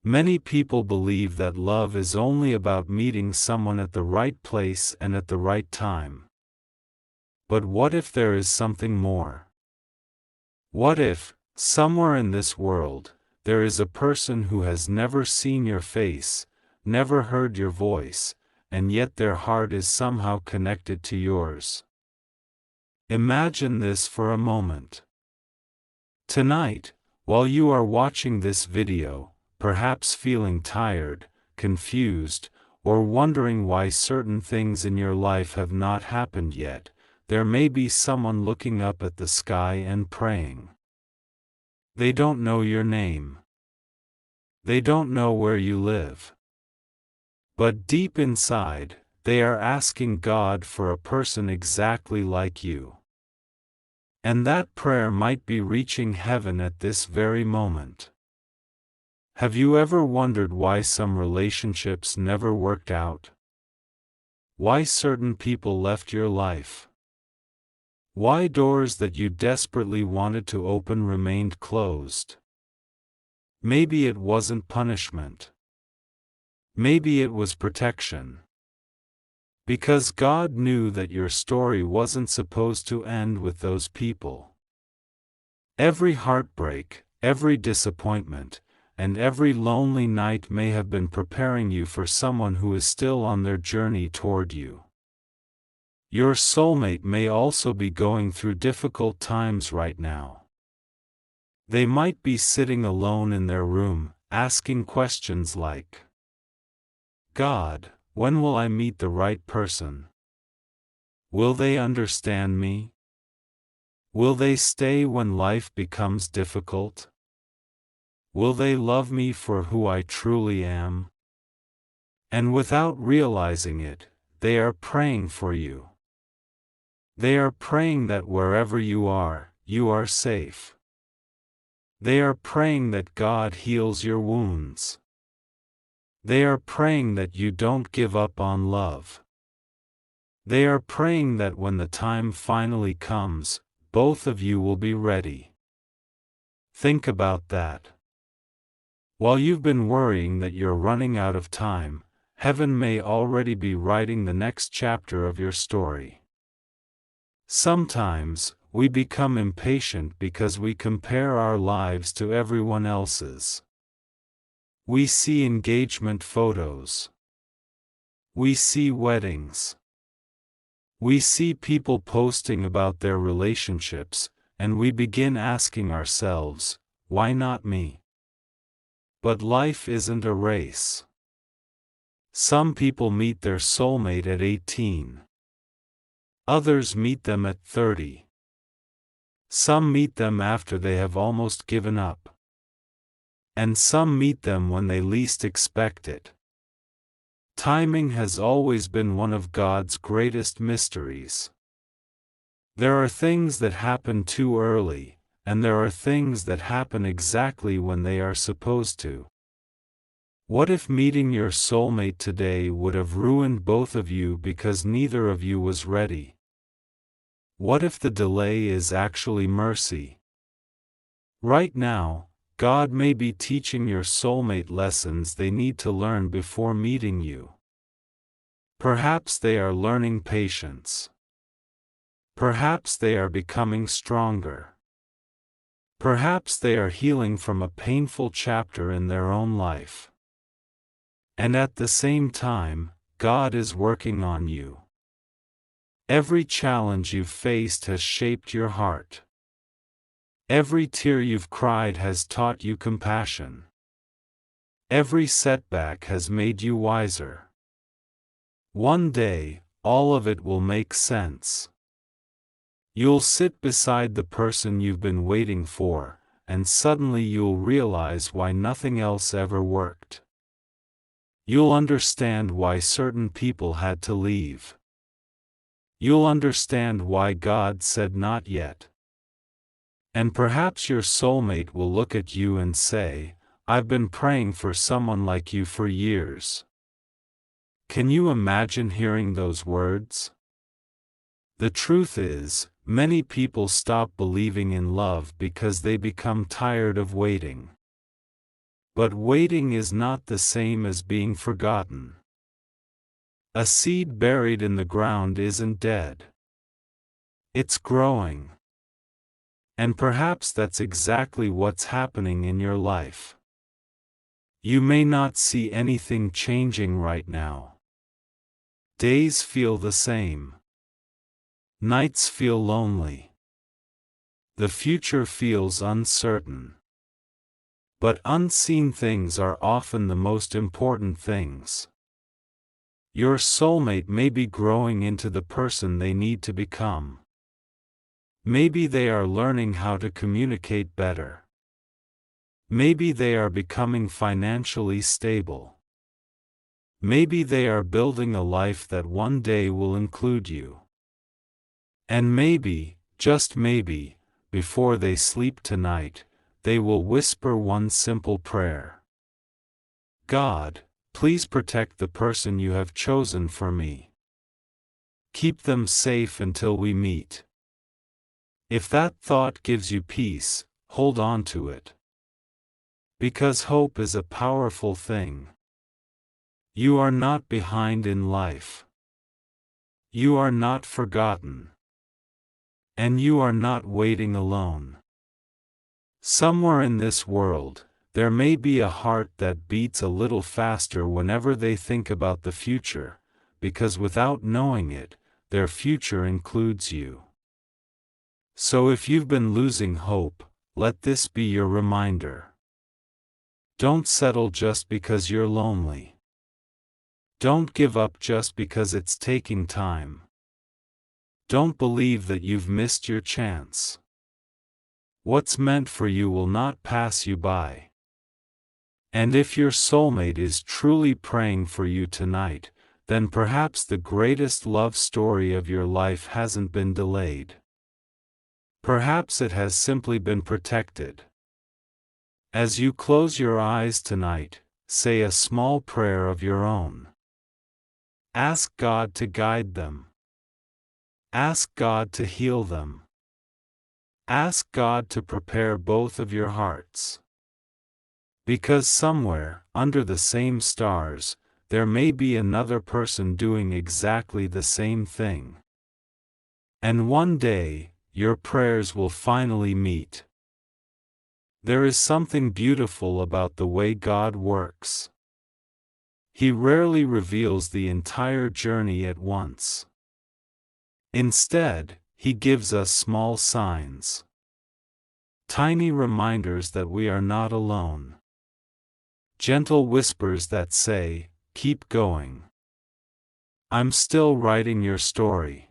Many people believe that love is only about meeting someone at the right place and at the right time. But what if there is something more? What if, somewhere in this world, there is a person who has never seen your face, never heard your voice, and yet their heart is somehow connected to yours? Imagine this for a moment. Tonight, while you are watching this video, perhaps feeling tired, confused, or wondering why certain things in your life have not happened yet, there may be someone looking up at the sky and praying. They don't know your name. They don't know where you live. But deep inside, they are asking God for a person exactly like you. And that prayer might be reaching heaven at this very moment. Have you ever wondered why some relationships never worked out? Why certain people left your life? Why doors that you desperately wanted to open remained closed? Maybe it wasn't punishment. Maybe it was protection. Because God knew that your story wasn't supposed to end with those people. Every heartbreak, every disappointment, and every lonely night may have been preparing you for someone who is still on their journey toward you. Your soulmate may also be going through difficult times right now. They might be sitting alone in their room, asking questions like, God, when will I meet the right person? Will they understand me? Will they stay when life becomes difficult? Will they love me for who I truly am? And without realizing it, they are praying for you. They are praying that wherever you are safe. They are praying that God heals your wounds. They are praying that you don't give up on love. They are praying that when the time finally comes, both of you will be ready. Think about that. While you've been worrying that you're running out of time, heaven may already be writing the next chapter of your story. Sometimes, we become impatient because we compare our lives to everyone else's. We see engagement photos. We see weddings. We see people posting about their relationships, and we begin asking ourselves, why not me? But life isn't a race. Some people meet their soulmate at 18. Others meet them at 30. Some meet them after they have almost given up. And some meet them when they least expect it. Timing has always been one of God's greatest mysteries. There are things that happen too early, and there are things that happen exactly when they are supposed to. What if meeting your soulmate today would have ruined both of you because neither of you was ready? What if the delay is actually mercy? Right now, God may be teaching your soulmate lessons they need to learn before meeting you. Perhaps they are learning patience. Perhaps they are becoming stronger. Perhaps they are healing from a painful chapter in their own life. And at the same time, God is working on you. Every challenge you've faced has shaped your heart. Every tear you've cried has taught you compassion. Every setback has made you wiser. One day, all of it will make sense. You'll sit beside the person you've been waiting for, and suddenly you'll realize why nothing else ever worked. You'll understand why certain people had to leave. You'll understand why God said not yet. And perhaps your soulmate will look at you and say, I've been praying for someone like you for years. Can you imagine hearing those words? The truth is, many people stop believing in love because they become tired of waiting. But waiting is not the same as being forgotten. A seed buried in the ground isn't dead. It's growing. And perhaps that's exactly what's happening in your life. You may not see anything changing right now. Days feel the same. Nights feel lonely. The future feels uncertain. But unseen things are often the most important things. Your soulmate may be growing into the person they need to become. Maybe they are learning how to communicate better. Maybe they are becoming financially stable. Maybe they are building a life that one day will include you. And maybe, just maybe, before they sleep tonight, they will whisper one simple prayer. God, please protect the person you have chosen for me. Keep them safe until we meet. If that thought gives you peace, hold on to it. Because hope is a powerful thing. You are not behind in life. You are not forgotten. And you are not waiting alone. Somewhere in this world, there may be a heart that beats a little faster whenever they think about the future, because without knowing it, their future includes you. So if you've been losing hope, let this be your reminder. Don't settle just because you're lonely. Don't give up just because it's taking time. Don't believe that you've missed your chance. What's meant for you will not pass you by. And if your soulmate is truly praying for you tonight, then perhaps the greatest love story of your life hasn't been delayed. Perhaps it has simply been protected. As you close your eyes tonight, say a small prayer of your own. Ask God to guide them. Ask God to heal them. Ask God to prepare both of your hearts. Because somewhere, under the same stars, there may be another person doing exactly the same thing. And one day, your prayers will finally meet. There is something beautiful about the way God works. He rarely reveals the entire journey at once. Instead, He gives us small signs. Tiny reminders that we are not alone. Gentle whispers that say, "Keep going. I'm still writing your story."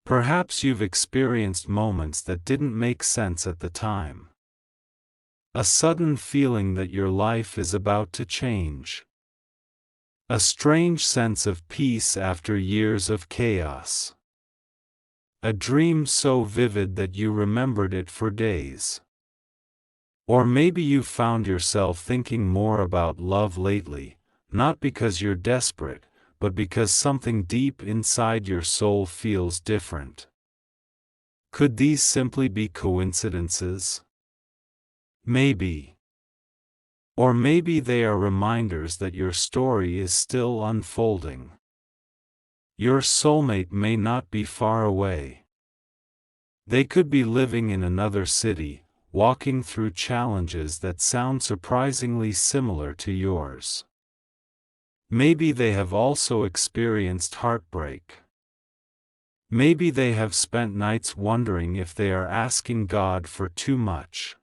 Perhaps you've experienced moments that didn't make sense at the time. A sudden feeling that your life is about to change. A strange sense of peace after years of chaos. A dream so vivid that you remembered it for days. Or maybe you found yourself thinking more about love lately, not because you're desperate, but because something deep inside your soul feels different. Could these simply be coincidences? Maybe. Or maybe they are reminders that your story is still unfolding. Your soulmate may not be far away. They could be living in another city, walking through challenges that sound surprisingly similar to yours. Maybe they have also experienced heartbreak. Maybe they have spent nights wondering if they are asking God for too much.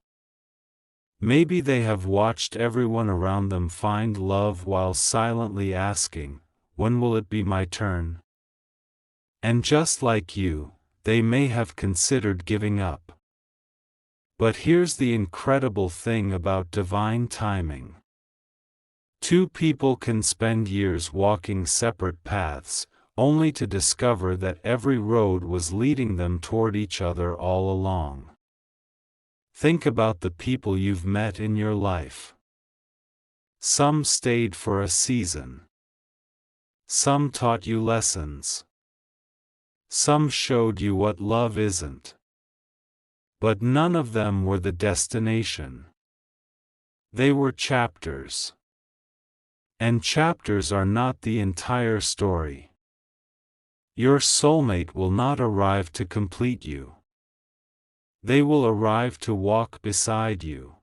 Maybe they have watched everyone around them find love while silently asking, "When will it be my turn?" And just like you, they may have considered giving up. But here's the incredible thing about divine timing. Two people can spend years walking separate paths, only to discover that every road was leading them toward each other all along. Think about the people you've met in your life. Some stayed for a season. Some taught you lessons. Some showed you what love isn't. But none of them were the destination. They were chapters. And chapters are not the entire story. Your soulmate will not arrive to complete you. They will arrive to walk beside you.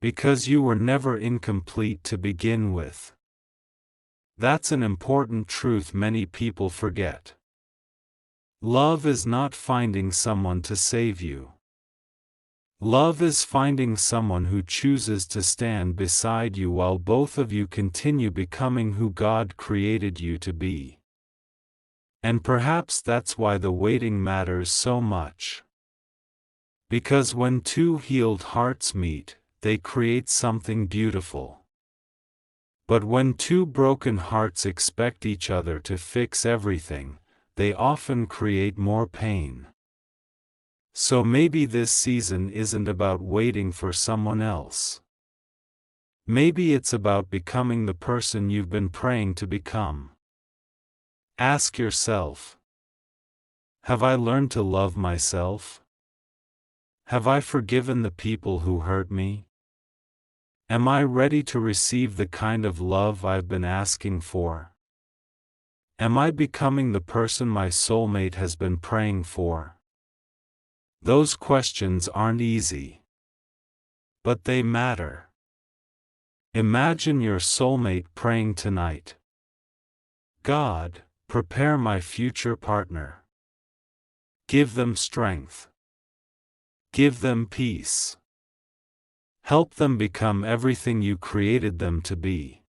Because you were never incomplete to begin with. That's an important truth many people forget. Love is not finding someone to save you. Love is finding someone who chooses to stand beside you while both of you continue becoming who God created you to be. And perhaps that's why the waiting matters so much. Because when two healed hearts meet, they create something beautiful. But when two broken hearts expect each other to fix everything, they often create more pain. So maybe this season isn't about waiting for someone else. Maybe it's about becoming the person you've been praying to become. Ask yourself, have I learned to love myself? Have I forgiven the people who hurt me? Am I ready to receive the kind of love I've been asking for? Am I becoming the person my soulmate has been praying for? Those questions aren't easy. But they matter. Imagine your soulmate praying tonight. God, prepare my future partner. Give them strength. Give them peace. Help them become everything you created them to be.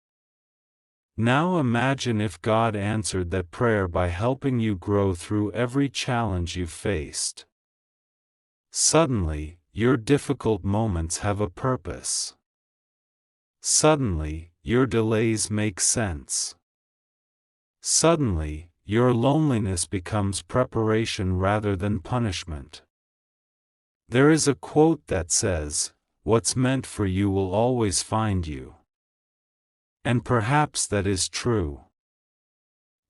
Now imagine if God answered that prayer by helping you grow through every challenge you've faced. Suddenly, your difficult moments have a purpose. Suddenly, your delays make sense. Suddenly, your loneliness becomes preparation rather than punishment. There is a quote that says, "What's meant for you will always find you." And perhaps that is true.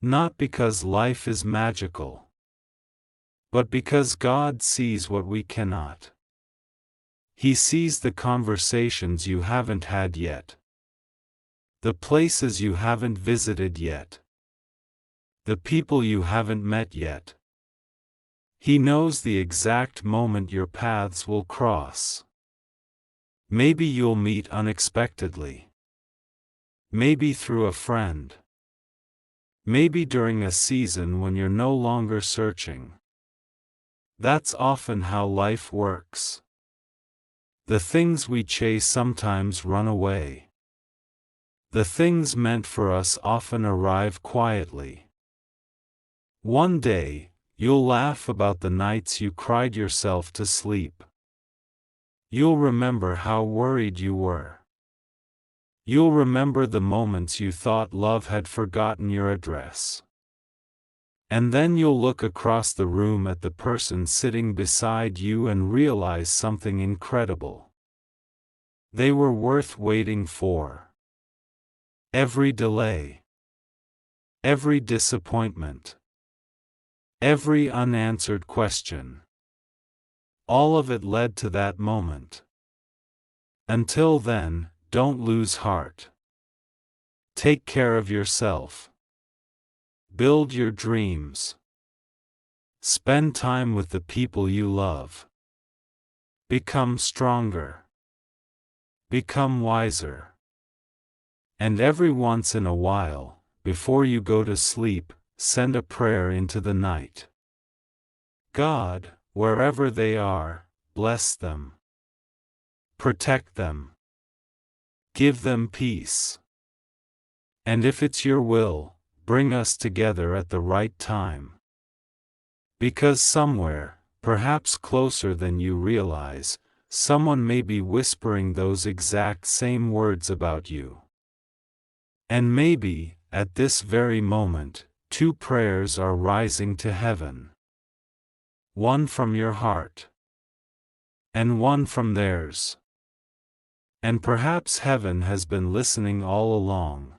Not because life is magical, but because God sees what we cannot. He sees the conversations you haven't had yet. The places you haven't visited yet. The people you haven't met yet. He knows the exact moment your paths will cross. Maybe you'll meet unexpectedly. Maybe through a friend. Maybe during a season when you're no longer searching. That's often how life works. The things we chase sometimes run away. The things meant for us often arrive quietly. One day, you'll laugh about the nights you cried yourself to sleep. You'll remember how worried you were. You'll remember the moments you thought love had forgotten your address. And then you'll look across the room at the person sitting beside you and realize something incredible. They were worth waiting for. Every delay. Every disappointment. Every unanswered question. All of it led to that moment. Until then, don't lose heart. Take care of yourself. Build your dreams. Spend time with the people you love. Become stronger. Become wiser. And every once in a while, before you go to sleep, send a prayer into the night. God, wherever they are, bless them. Protect them. Give them peace. And if it's your will, bring us together at the right time. Because somewhere, perhaps closer than you realize, someone may be whispering those exact same words about you. And maybe, at this very moment, two prayers are rising to heaven. One from your heart. And one from theirs. And perhaps heaven has been listening all along.